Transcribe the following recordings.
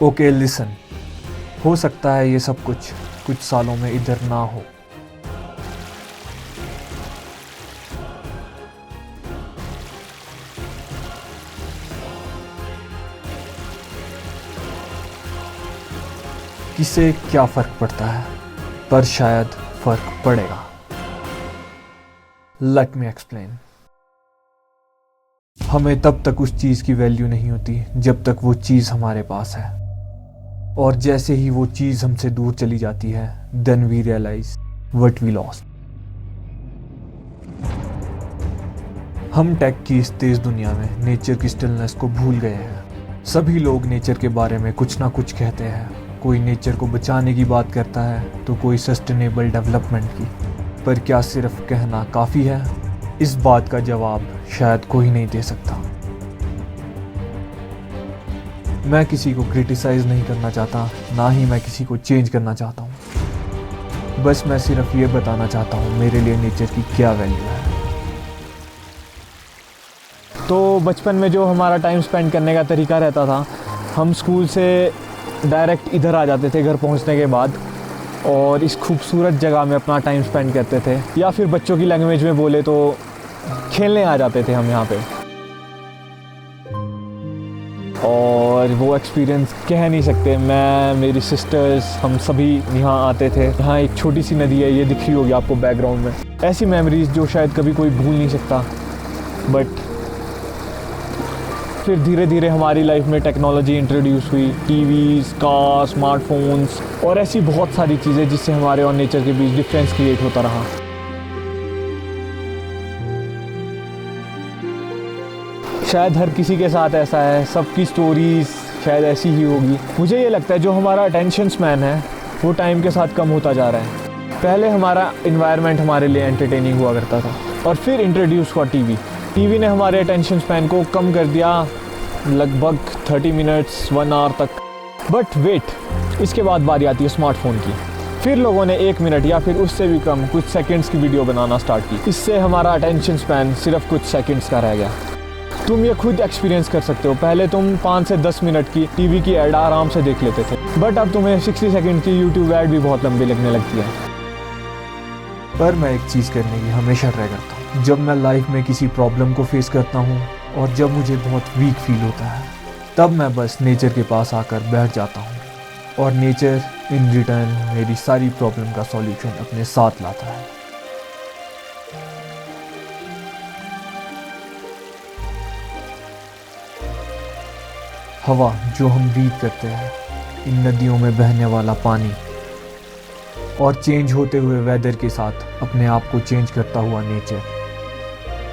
Okay listen, हो सकता है ये सब कुछ सालों में इधर ना हो। किसे क्या फर्क पड़ता है, पर शायद फर्क पड़ेगा। Let me explain. हमें तब तक उस चीज की वैल्यू नहीं होती जब तक वो चीज हमारे पास है, और जैसे ही वो चीज हमसे दूर चली जाती है, then we realise what we lost. हम टेक की इस तेज दुनिया में नेचर की स्टिलनेस को भूल गए हैं। सभी लोग नेचर के बारे में कुछ ना कुछ कहते हैं। कोई नेचर को बचाने की बात करता है तो कोई सस्टेनेबल डेवलपमेंट की। पर क्या सिर्फ कहना काफ़ी है? इस बात का जवाब शायद कोई नहीं दे सकता। मैं किसी को क्रिटिसाइज नहीं करना चाहता, ना ही मैं किसी को चेंज करना चाहता हूँ। बस मैं सिर्फ ये बताना चाहता हूँ मेरे लिए नेचर की क्या वैल्यू है। तो बचपन में जो हमारा टाइम स्पेंड करने का तरीका रहता था, हम स्कूल से डायरेक्ट इधर आ जाते थे घर पहुंचने के बाद, और इस खूबसूरत जगह में अपना टाइम स्पेंड करते थे, या फिर बच्चों की लैंग्वेज में बोले तो खेलने आ जाते थे हम यहाँ पे। और वो एक्सपीरियंस कह नहीं सकते। मैं, मेरी सिस्टर्स, हम सभी यहाँ आते थे। यहाँ एक छोटी सी नदी है, ये दिख रही होगी आपको बैकग्राउंड में। ऐसी मेमोरीज जो शायद कभी कोई भूल नहीं सकता। बट फिर धीरे धीरे हमारी लाइफ में टेक्नोलॉजी इंट्रोड्यूस हुई, टीवीज़, कार, स्मार्टफोन्स और ऐसी बहुत सारी चीज़ें जिससे हमारे और नेचर के बीच डिफरेंस क्रिएट होता रहा। शायद हर किसी के साथ ऐसा है, सबकी स्टोरीज शायद ऐसी ही होगी। मुझे ये लगता है जो हमारा अटेंशन स्पैन है वो टाइम के साथ कम होता जा रहा है। पहले हमारा इन्वायरमेंट हमारे लिए एंटरटेनिंग हुआ करता था, और फिर इंट्रोड्यूस हुआ टीवी ने हमारे अटेंशन स्पैन को कम कर दिया, लगभग 30 मिनट्स 1 आवर तक। बट वेट, इसके बाद बारी आती है स्मार्टफोन की। फिर लोगों ने 1 मिनट या फिर उससे भी कम कुछ सेकंड्स की वीडियो बनाना स्टार्ट की। इससे हमारा अटेंशन स्पैन सिर्फ कुछ सेकंड्स का रह गया। तुम ये खुद एक्सपीरियंस कर सकते हो। पहले तुम 5 से 10 मिनट की टीवी की ऐड आराम से देख लेते थे, बट अब तुम्हें 60 सेकंड की यूट्यूब ऐड भी बहुत लंबी लगने लगती है। पर मैं एक चीज़ करने की हमेशा ट्राई करता हूँ। जब मैं लाइफ में किसी प्रॉब्लम को फेस करता हूँ और जब मुझे बहुत वीक फील होता है, तब मैं बस नेचर के पास आकर बैठ जाता हूँ, और नेचर इन रिटर्न मेरी सारी प्रॉब्लम का सॉल्यूशन अपने साथ लाता है। हवा जो हम ब्रीथ करते हैं, इन नदियों में बहने वाला पानी, और चेंज होते हुए वेदर के साथ अपने आप को चेंज करता हुआ नेचर,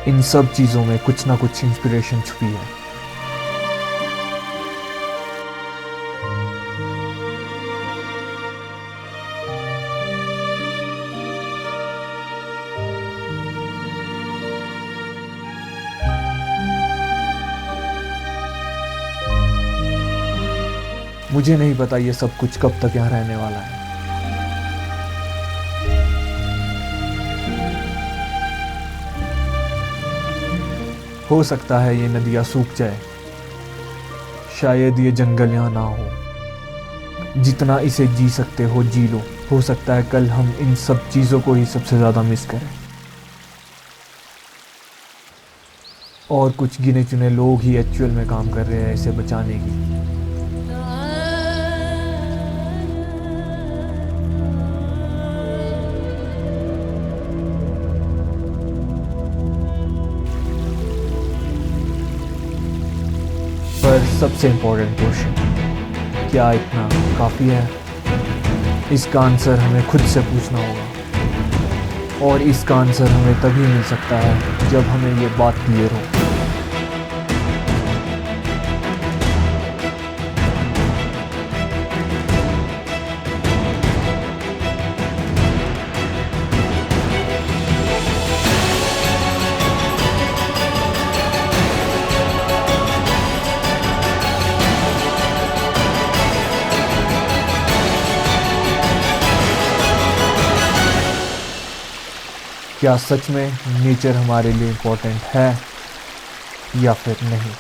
इन सब चीज़ों में कुछ ना कुछ इंस्पिरेशन छुपी है। मुझे नहीं पता ये सब कुछ कब तक यहाँ रहने वाला है। हो सकता है ये नदियाँ सूख जाए, शायद ये जंगल यहाँ ना हो। जितना इसे जी सकते हो जी लो। हो सकता है कल हम इन सब चीज़ों को ही सबसे ज़्यादा मिस करें, और कुछ गिने चुने लोग ही एक्चुअल में काम कर रहे हैं इसे बचाने की। पर सबसे इम्पोर्टेंट क्वेश्चन, क्या इतना काफ़ी है? इसका आंसर हमें खुद से पूछना होगा, और इसका आंसर हमें तभी मिल सकता है जब हमें ये बात क्लियर हो। क्या सच में नेचर हमारे लिए इम्पोर्टेंट है या फिर नहीं?